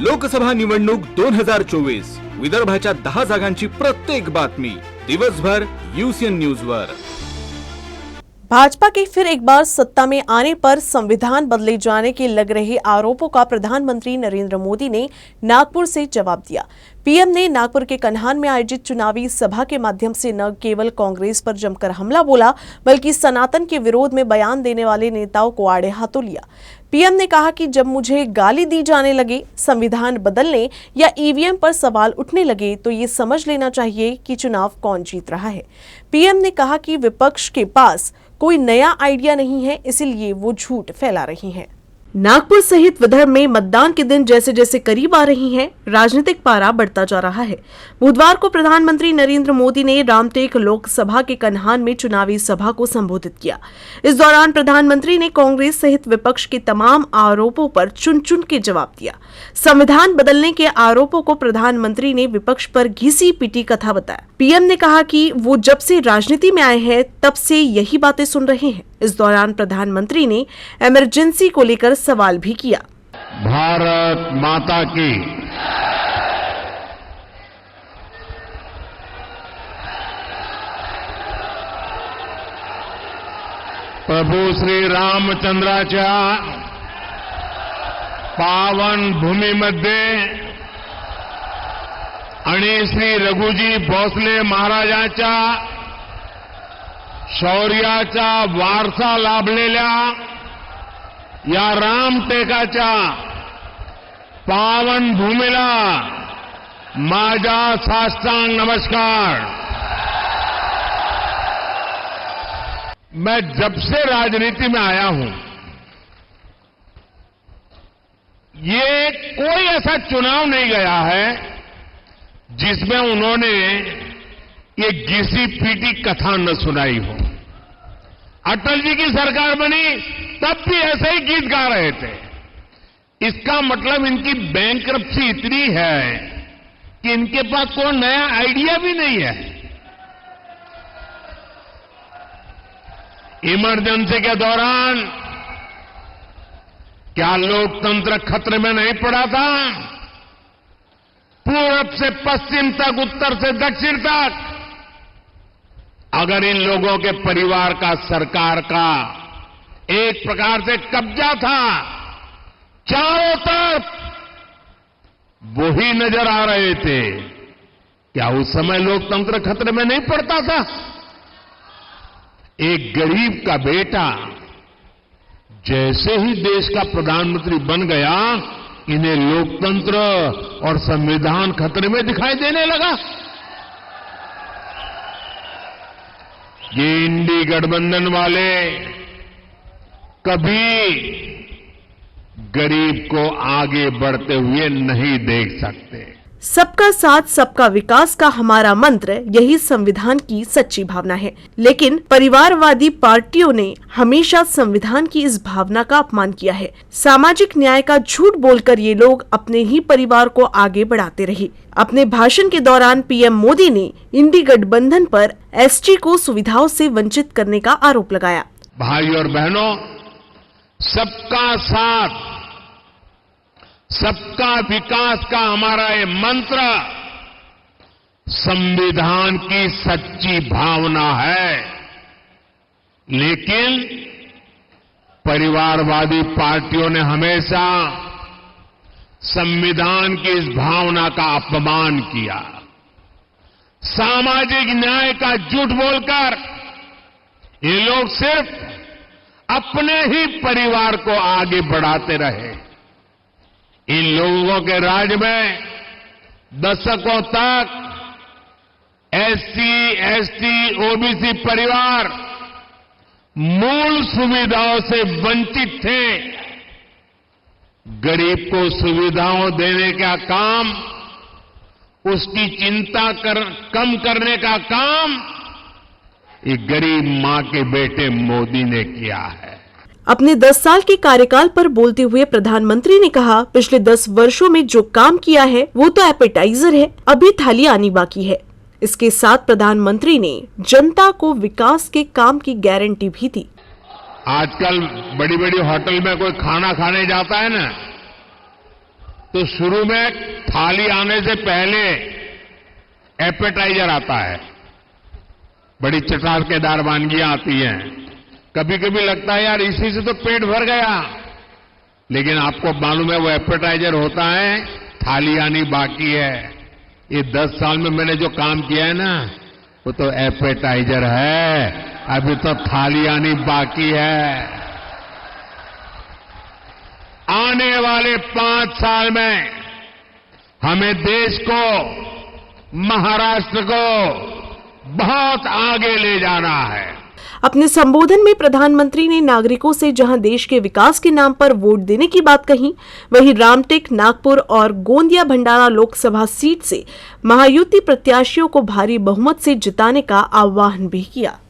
लोकसभा निवडणूक 2024 विदर्भाच्या 10 जागांची प्रत्येक बातमी दिवसभर UCN न्यूज वर। भाजपा के फिर एक बार सत्ता में आने पर संविधान बदले जाने के लग रहे आरोपों का प्रधानमंत्री नरेंद्र मोदी ने नागपुर से जवाब दिया। पीएम ने नागपुर के कन्हान में आयोजित चुनावी सभा के माध्यम से न केवल कांग्रेस पर जमकर हमला बोला, बल्कि सनातन के विरोध में बयान देने वाले नेताओं को आड़े हाथों लिया। पीएम ने कहा कि जब मुझे गाली दी जाने लगे, संविधान बदलने या ईवीएम पर सवाल उठने लगे, तो ये समझ लेना चाहिए कि चुनाव कौन जीत रहा है। पीएम ने कहा कि विपक्ष के पास कोई नया आइडिया नहीं है, इसीलिए वो झूठ फैला रही हैं। नागपुर सहित विदर्भ में मतदान के दिन जैसे जैसे करीब आ रही हैं, राजनीतिक पारा बढ़ता जा रहा है। बुधवार को प्रधानमंत्री नरेंद्र मोदी ने रामटेक लोकसभा के कन्हान में चुनावी सभा को संबोधित किया। इस दौरान प्रधानमंत्री ने कांग्रेस सहित विपक्ष के तमाम आरोपों पर चुन चुन के जवाब दिया। संविधान बदलने के आरोपों को प्रधानमंत्री ने विपक्ष पर घिसी पिटी कथा बताया। पीएम ने कहा कि वो जब से राजनीति में आए हैं, तब से यही बातें सुन रहे हैं। इस दौरान प्रधानमंत्री ने इमरजेंसी को लेकर सवाल भी किया। भारत माता की प्रभू श्री रामचंद्राच्या पावन भूमीमध्ये आणि श्री रघुजी भोसले महाराजांच्या शौर्याचा वारसा लाभलेल्या या रामटेकाच्या पावन भूमीला माझा साष्टांग नमस्कार। मैं जब से राजनीति में आया हूं, ये कोई ऐसा चुनाव नहीं गया है जिसमें उन्होंने ये घिसी पीटी कथा न सुनाई हो। अटल जी की सरकार बनी तब भी ऐसे ही गीत गा रहे थे। इसका मतलब इनकी बैंकरप्सी इतनी है कि इनके पास कोई नया आइडिया भी नहीं है। इमरजेंसी के दौरान क्या लोकतंत्र खतरे में नहीं पड़ा था? पूरब से पश्चिम तक, उत्तर से दक्षिण तक अगर इन लोगों के परिवार का सरकार का एक प्रकार से कब्जा था, चारों तरफ वही नजर आ रहे थे, क्या उस समय लोकतंत्र खतरे में नहीं पड़ता था? एक गरीब का बेटा जैसे ही देश का प्रधानमंत्री बन गया, इन्हें लोकतंत्र और संविधान खतरे में दिखाई देने लगा। ये इंडी गठबंधन वाले कभी गरीब को आगे बढ़ते हुए नहीं देख सकते। सबका साथ सबका विकास का हमारा मंत्र यही संविधान की सच्ची भावना है, लेकिन परिवारवादी पार्टियों ने हमेशा संविधान की इस भावना का अपमान किया है। सामाजिक न्याय का झूठ बोलकर ये लोग अपने ही परिवार को आगे बढ़ाते रहे। अपने भाषण के दौरान पीएम मोदी ने इंडी गठबंधन पर एसटी को सुविधाओं से वंचित करने का आरोप लगाया। भाई और बहनों, सबका साथ सबका विकास का हमारा ये मंत्र संविधान की सच्ची भावना है, लेकिन परिवारवादी पार्टियों ने हमेशा संविधान की इस भावना का अपमान किया। सामाजिक न्याय का झूठ बोलकर ये लोग सिर्फ अपने ही परिवार को आगे बढ़ाते रहे। इन लोगों के राज में दशकों तक एससी, एसटी, ओबीसी परिवार मूल सुविधाओं से वंचित थे। गरीब को सुविधाओं देने का काम, उसकी चिंता कम करने का काम ये गरीब मां के बेटे मोदी ने किया है। अपने 10 साल के कार्यकाल पर बोलते हुए प्रधानमंत्री ने कहा, पिछले 10 वर्षों में जो काम किया है वो तो एपेटाइजर है, अभी थाली आनी बाकी है। इसके साथ प्रधानमंत्री ने जनता को विकास के काम की गारंटी भी दी। आजकल बड़ी बड़ी होटल में कोई खाना खाने जाता है ना, तो शुरू में थाली आने से पहले एपेटाइजर आता है। बड़ी चटाकेदार वानगियां आती हैं। कभी कभी लगता है यार इसी से तो पेट भर गया, लेकिन आपको मालूम है वो एपेटाइजर होता है, थाली आनी बाकी है। ये 10 साल में मैंने जो काम किया है ना, वो तो एपेटाइजर है, अभी तो थाली आनी बाकी है। आने वाले 5 साल में हमें देश को, महाराष्ट्र को बहुत आगे ले जाना है। अपने संबोधन में प्रधानमंत्री ने नागरिकों से जहां देश के विकास के नाम पर वोट देने की बात कही, वहीं रामटेक, नागपुर और गोंदिया भंडारा लोकसभा सीट से महायुति प्रत्याशियों को भारी बहुमत से जिताने का आह्वान भी किया।